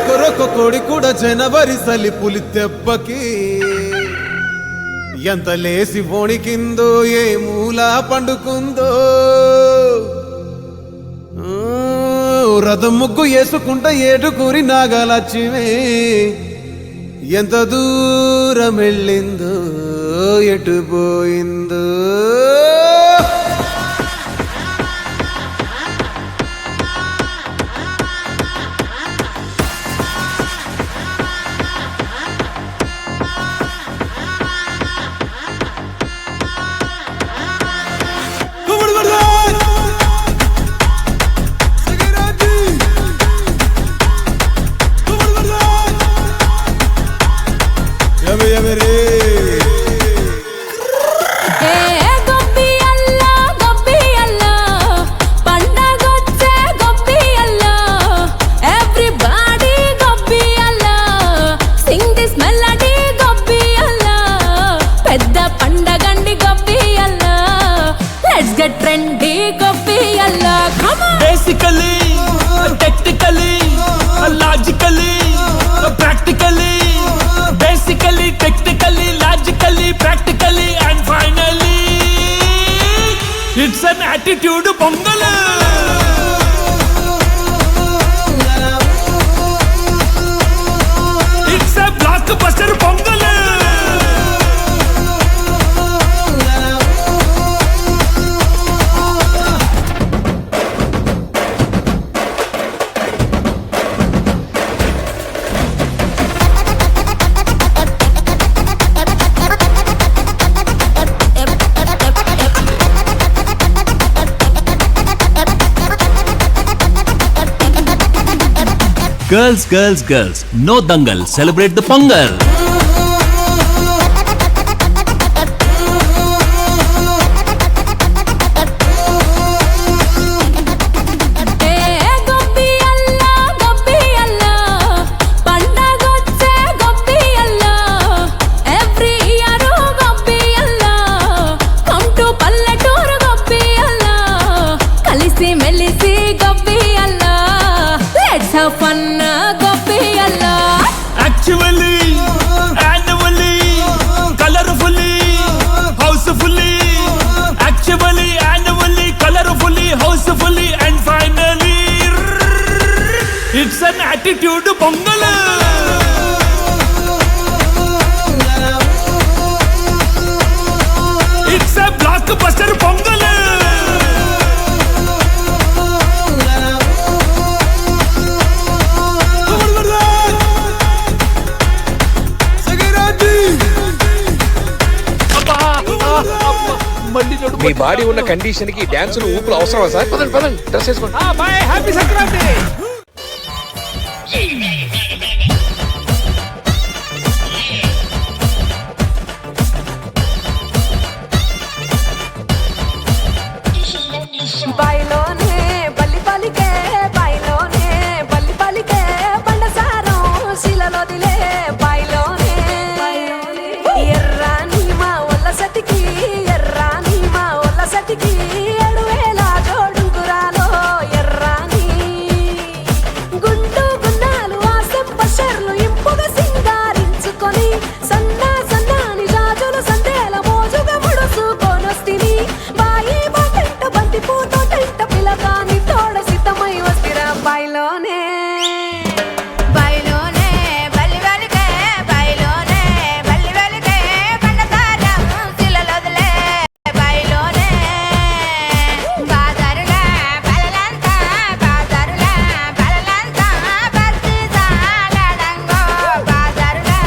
కొరొక కోడి కూడా జనవరి సలి పులి దెబ్బకి ఎంత లేసి వణికిందో ఏ మూల పండుకుందో రథం ముగ్గు వేసుకుంటా ఏడుకూరి నాగలక్ష్మి ఎంత దూరం వెళ్ళిందో ఎటు పోయిందో Basically, technically, logically, practically. Basically, technically, logically, practically, and finally, it's an attitude pongal. It's a blockbuster pongal. Girls, girls, girls, no dangal, celebrate the Pongal. It's an attitude pongal. It's a blockbuster pongal. Me body ఉన్న condition కి dance ఊపులు అవసరమా sir? పదండి పదండి, dress వేసుకోండి. Happy Sankranti. బాయిలోనే బల్లి పలికే బాయిలోనే బల్లి పలికే బండసారం శిలలో దిలే బాయిలోనే ఎర్రాని మా ఒళ్ళ సతికి ఎర్రాని మా ఒళ్ళ సతికి 7,000 జోడుకురాలో ఎర్రాని గుండు గున్నాలు ఆసం పషర్లు ఇంపుగా సింగారించుకొని సన్నా సన్నాని జాజులు సందేల మోజుగా ముడుసుకొనొస్తిని బాయి బాటంట బంతి పూతోటంట పిలగాని తోడ సిద్ధమై వస్తిరా బాయిలోనే బాయిలోనే బల్లి వెలికే బాయిలోనే బల్లి వెలికే బండసారం శిలలొదిలే బాయిలోనే బాజారులా బలలంతా బాజారులా బలలంతా బస్తి సాలడంగో బాజారులా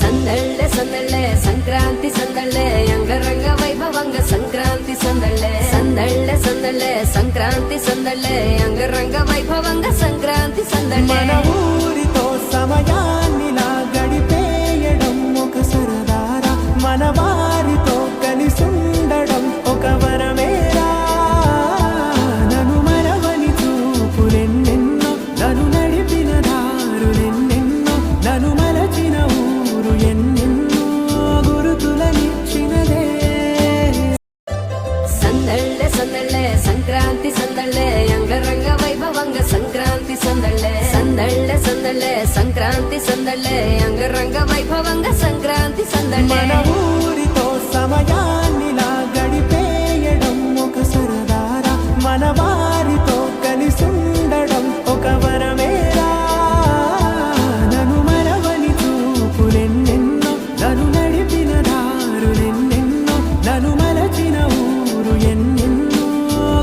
సందళ్ళే సందళ్ళే సంక్రాంతి సందళ్ళే అంగరంగ వైభవంగ సంక్రాంతి సందళ్ళే సందళ్ళే సందళ్ళే సంక్రాంతి సందళ్ళే అంగరంగ వైభవంగ సంక్రాంతి సందళ్ళే మన ఊరితో సమయాన్నిలా గడిపేయడం ఒక సరదారా మన వారితో కలిసుండడం ఒక వరమేరా నన్ను మరవని చూపులెన్నెన్నో నన్ను నడిపిన దారి సందళ్ళే సందళ్ళే సందళ్ళే సంక్రాంతి సందళ్ళే అంగరంగ వైభవంగా సంక్రాంతి సందళ్ళే మన ఊరితో సమయాన్నిలా గడిపేయడం ఒక సరదారా మన వారితో కలిసుండడం ఒక వరమేరా నన్ను మరవని చూపులెన్నెన్నో నన్ను నడిపిన దారులెన్నెన్నో నన్ను మలచిన ఊరు ఎన్నెన్నో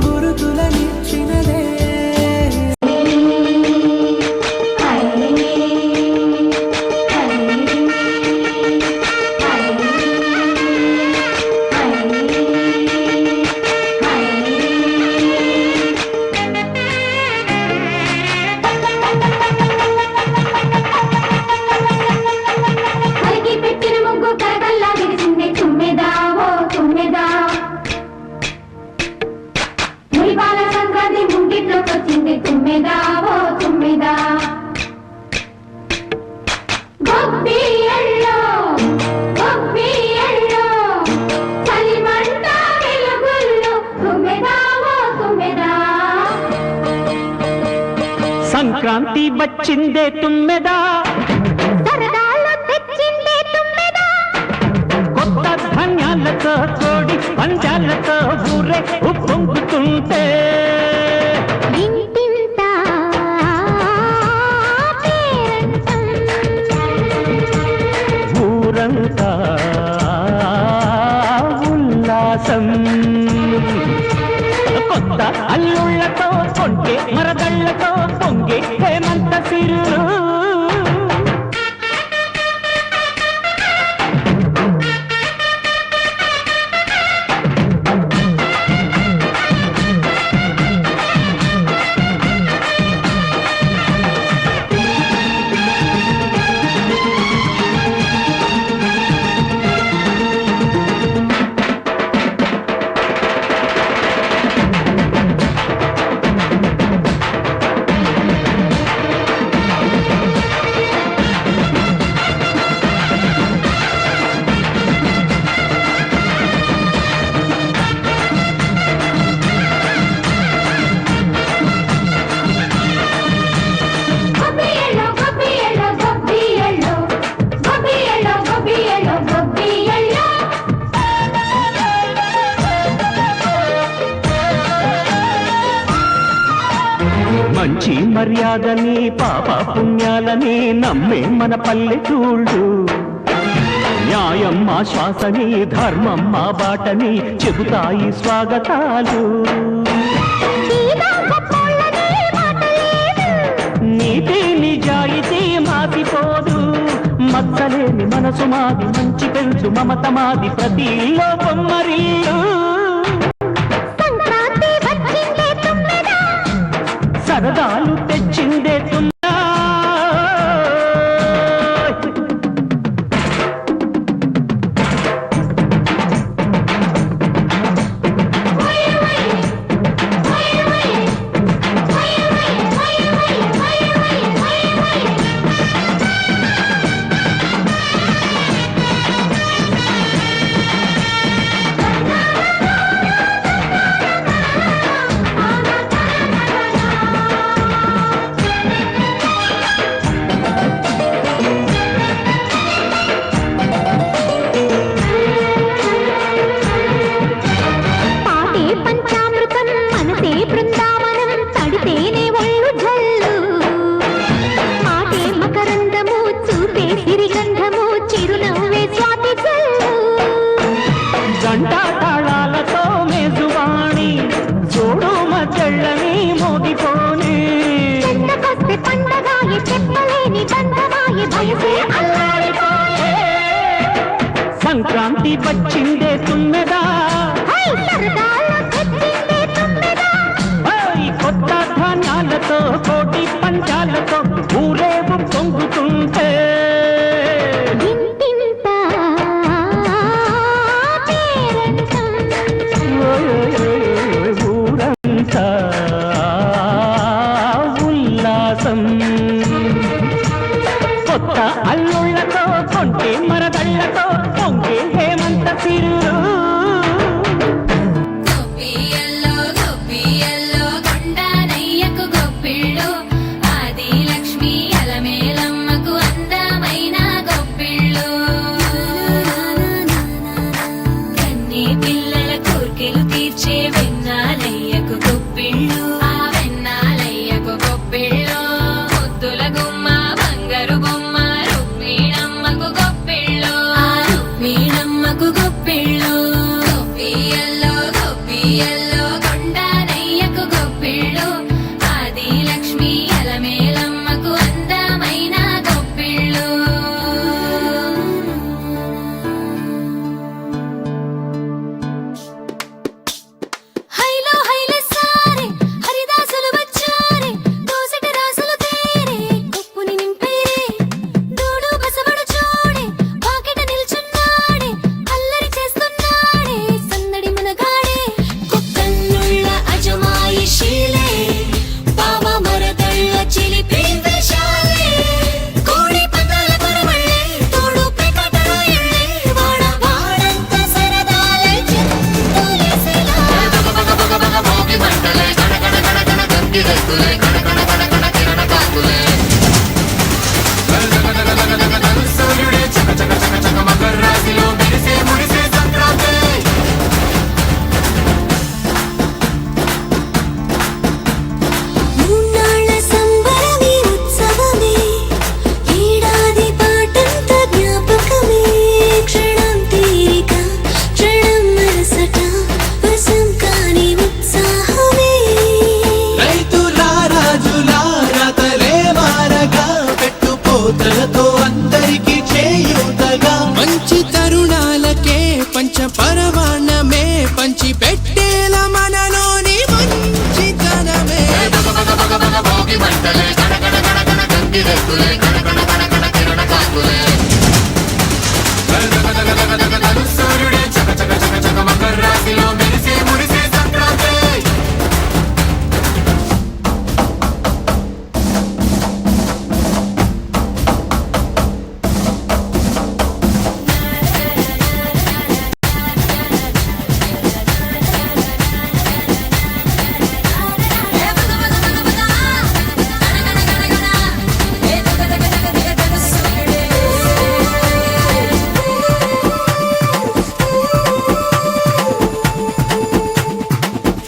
గురుతులనిచ్చినదే కలికి పెట్టిన ముగ్గు కరగల్లా విరిసింది తుమ్మెదా ఓ తుమ్మెదా మురిపాల సంక్రాంతి ముంగిట్లోకి వచ్చింది తుమ్మెదా ఓ తుమ్మెదా గొబ్బియల్లో గొబ్బియల్లో చలిమంట వెలుగుల్లో తుమ్మెదా ఓ తుమ్మెదా సంక్రాంతి వచ్చిందే తుమ్మెదా సరదాలు తెచ్చిందే తుమ్మెదా కొత్త ధాన్యాలతో కోడి పంజాలతో ఊరే ఉప్పొంగుతుంటే ఇంటింత పేరంటం ఊరంతా ఉల్లాసం కొత్త అల్లుళ్ళతో కొంటే మరదళ్ళతో పొంగే హేమంత సిరు గొబ్బియల్లో గొబ్బియల్లో గొబ్బియల్లో గొబ్బియల్లో గొబ్బియల్లో గొబ్బియల్లో మంచి మర్యాదని పాప పుణ్యాలని నమ్మే మన పల్లెటూళ్ళు న్యాయం మా శ్వాసని ధర్మం మా బాటని చెబుతాయి స్వాగతాలు సీదా గొప్పోళ్ళని మాటలేదు నీతి నిజాయితీ మాసిపోదు మచ్చలేని మనసు మాది మంచి పెంచు మమత మాది ప్రతి ఇల్లో బొమ్మరిల్లు సంక్రాంతి వచ్చిందే తుమ్మెదా సరదాలు తెచ్చిందే తుమ్మెదా పాటే పంచామృతం మనసే బృందావనం తడితేనే ఒళ్ళు జల్లు మాటే మకరందము చూపే సిరిగంధము చిరునవ్వే స్వాతి జల్లు గంట తాళాలతో మేజువాణి చూడు మచ్చళ్ళని మోగిపోని చెంతకొస్తే పండగాయే చెప్పలేని బంధమాయే వయసే అల్లాడిపోయే సంక్రాంతి వచ్చిందే తుమ్మెదా హై సరదాలు తెచ్చిందే తుమ్మెదా ఓయ్ కొత్త ధాన్యాలతో కోటి పంచాలతో ఊరేగు పొంగుతుంటే ఇంటింత పేరంటం ఊరంతా ఉల్లాసం కొత్త అల్లుళ్ళతో కొంటే మరదళ్ళతో పొంగే హేమంత సిరు గొబ్బియల్లో గొబ్బియల్లో కొండానయ్యకు గొప్పిళ్ళు ఆ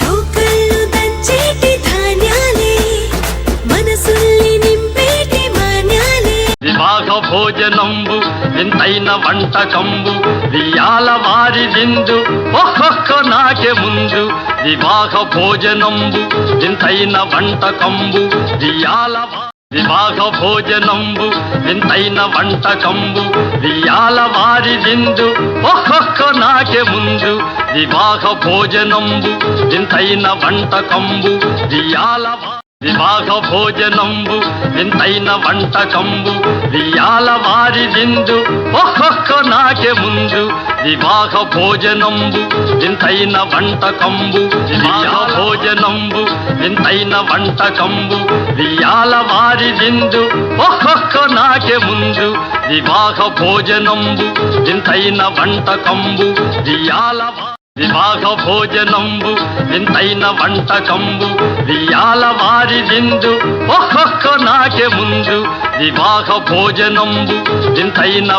రోకళ్ళు దంచేటి ధాన్యాలే మనసుల్ని నింపేటి మాన్యాలే వివాహ భోజనంబు వింతైన వంటకంబు వియాల వారి విందు ఒక్కొక్క నాకే ముందు వివాహ భోజనంబు వింతైన వంటకంబు వివాహ భోజనంబు వింతైన వంటకంబు వియాల వారి విందు ఒక్కొక్క నాకే ముందు వివాహ భోజనంబు వింతైన వంటకంబు వివాహ భోజనంబు వింతైన వంటకంబు వియాల వారి విందు ఒక్కొక్క నాకే ముందు వివాహ భోజనంబు వింతైన వంటకంబు వివాహ భోజనంబు వింతైన వంటకంబు వియాల వారి విందు ఒక్కొక్క నాకే ముందు వివాహ భోజనంబు వింతైన వంటకంబు వివాహ భోజనంబు వింతైన వంటకంబు వియాల వారి విందు ఒక్కొక్క నాకే ముందు వివాహ భోజనంబు వింతైన